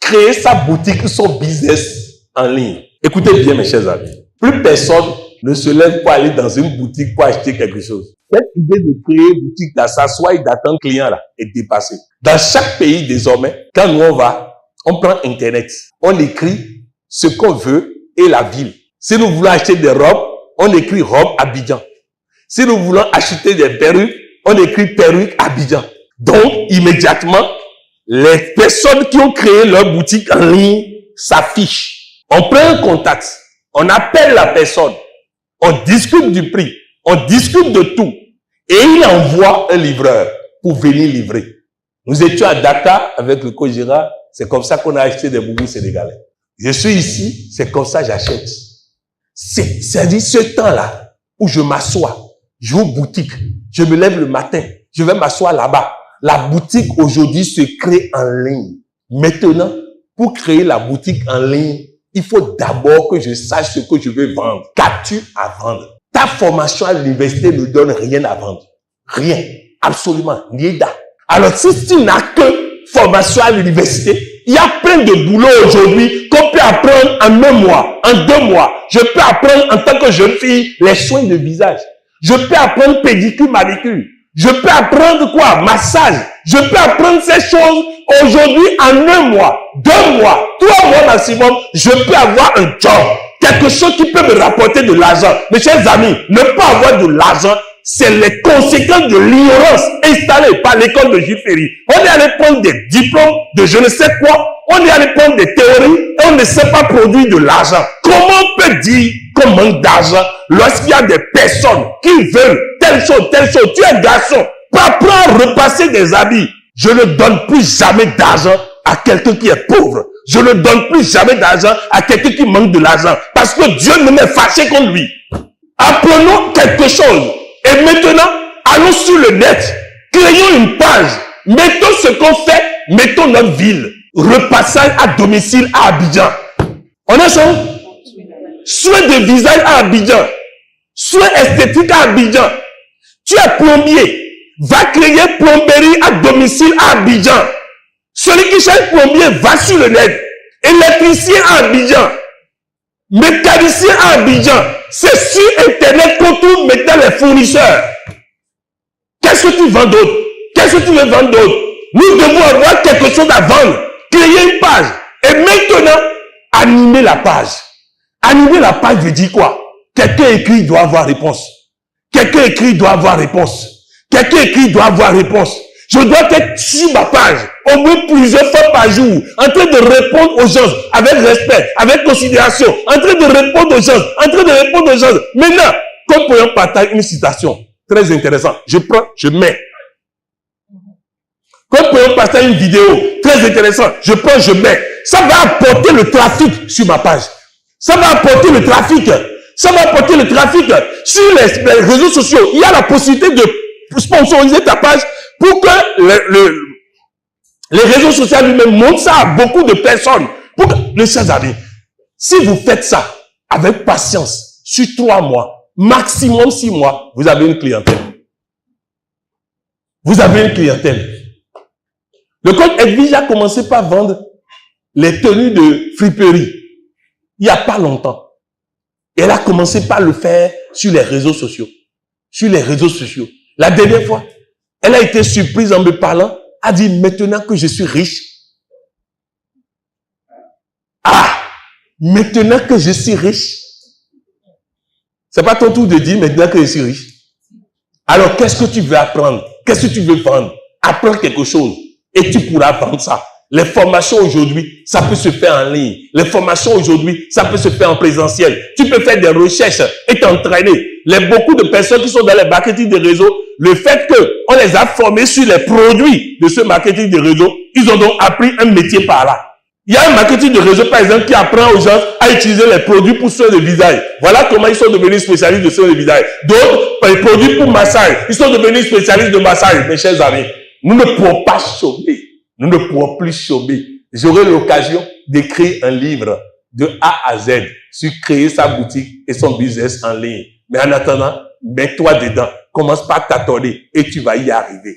créer sa boutique, son business en ligne. Écoutez bien, mes chers amis. Plus personne ne se lève pour aller dans une boutique pour acheter quelque chose. Cette idée de créer une boutique, de s'asseoir et d'attendre client là, est dépassée. Dans chaque pays, désormais, quand nous on va, on prend Internet. On écrit ce qu'on veut et la ville. Si nous voulons acheter des robes, on écrit robe Abidjan. Si nous voulons acheter des perruques, on écrit perruque Abidjan. Donc, immédiatement, les personnes qui ont créé leur boutique en ligne s'affichent. On prend un contact, on appelle la personne, on discute du prix, on discute de tout, et il envoie un livreur pour venir livrer. Nous étions à Dakar avec le coach Gérard, c'est comme ça qu'on a acheté des boubous sénégalais. Je suis ici, c'est comme ça que j'achète. C'est-à-dire ce temps-là où je m'assois, je vais aux boutiques, je me lève le matin, je vais m'asseoir là-bas. La boutique aujourd'hui se crée en ligne. Maintenant, pour créer la boutique en ligne, il faut d'abord que je sache ce que je veux vendre. Qu'as-tu à vendre? Ta formation à l'université ne donne rien à vendre. Rien. Absolument. Nieda. Alors, si tu n'as que formation à l'université, il y a plein de boulot aujourd'hui qu'on peut apprendre en 1 mois, en 2 mois. Je peux apprendre en tant que jeune fille les soins de visage. Je peux apprendre pédicure, manicure. Je peux apprendre quoi? Massage. Je peux apprendre ces choses aujourd'hui en 1 mois, 2 mois, 3 mois maximum. Je peux avoir un job. Quelque chose qui peut me rapporter de l'argent. Mes chers amis, ne pas avoir de l'argent, c'est les conséquences de l'ignorance installée par l'école de Jules Ferry. On est allé prendre des diplômes de je ne sais quoi. On est allé prendre des théories et on ne sait pas produire de l'argent. Comment on peut dire qu'on manque d'argent lorsqu'il y a des personnes qui veulent telle chose, tu es garçon, pas apprendre à repasser des habits. Je ne donne plus jamais d'argent à quelqu'un qui est pauvre. Je ne donne plus jamais d'argent à quelqu'un qui manque de l'argent. Parce que Dieu ne m'est fâché contre lui. Apprenons quelque chose. Et maintenant, allons sur le net. Créons une page. Mettons ce qu'on fait. Mettons notre ville. Repassage à domicile à Abidjan. On est ensemble? Soin de visage à Abidjan. Soin esthétique à Abidjan. Tu es plombier. Va créer plomberie à domicile à Abidjan. Celui qui cherche plombier va sur le net. Électricien à Abidjan. Mécanicien à Abidjan. C'est sur Internet qu'on trouve maintenant les fournisseurs. Qu'est-ce que tu vends d'autre? Qu'est-ce que tu veux vendre d'autre? Nous devons avoir quelque chose à vendre. Créer une page. Et maintenant, animer la page. Animer la page veut dire quoi? Quelqu'un écrit doit avoir réponse. Quelqu'un écrit doit avoir réponse. Quelqu'un écrit doit avoir réponse. Je dois être sur ma page, au moins plusieurs fois par jour, en train de répondre aux gens avec respect, avec considération, en train de répondre aux gens, en train de répondre aux gens. Maintenant, comme pour un partage une citation très intéressante, je prends, je mets. Comme pour un partage une vidéo très intéressante, je prends, je mets. Ça va apporter le trafic sur ma page. Ça va apporter le trafic. Ça va apporter le trafic sur les réseaux sociaux. Il y a la possibilité de sponsoriser ta page pour que les réseaux sociaux lui-même montrent ça à beaucoup de personnes. Pour que, les chers amis, si vous faites ça avec patience, sur 3 mois, maximum 6 mois, vous avez une clientèle. Vous avez une clientèle. Le coach Edwige a commencé par vendre les tenues de friperie. Il n'y a pas longtemps. Et elle a commencé par le faire sur les réseaux sociaux. Sur les réseaux sociaux. La dernière fois, elle a été surprise en me parlant, a dit, maintenant que je suis riche, maintenant que je suis riche, c'est pas ton tour de dire maintenant que je suis riche. Alors, qu'est-ce que tu veux apprendre? Qu'est-ce que tu veux vendre? Apprends quelque chose et tu pourras vendre ça. Les formations aujourd'hui, ça peut se faire en ligne. Les formations aujourd'hui, ça peut se faire en présentiel. Tu peux faire des recherches et t'entraîner. Beaucoup de personnes qui sont dans les marketing de réseau, le fait qu'on les a formés sur les produits de ce marketing de réseau, ils ont donc appris un métier par là. Il y a un marketing de réseau, par exemple, qui apprend aux gens à utiliser les produits pour soins de visage. Voilà comment ils sont devenus spécialistes de soins de visage. D'autres, les produits pour massage. Ils sont devenus spécialistes de massage. Mes chers amis, nous ne pourrons pas chômer. Nous ne pourrons plus chômer. J'aurai l'occasion d'écrire un livre de A à Z sur créer sa boutique et son business en ligne. Mais en attendant, mets-toi dedans. Commence par tâtonner et tu vas y arriver.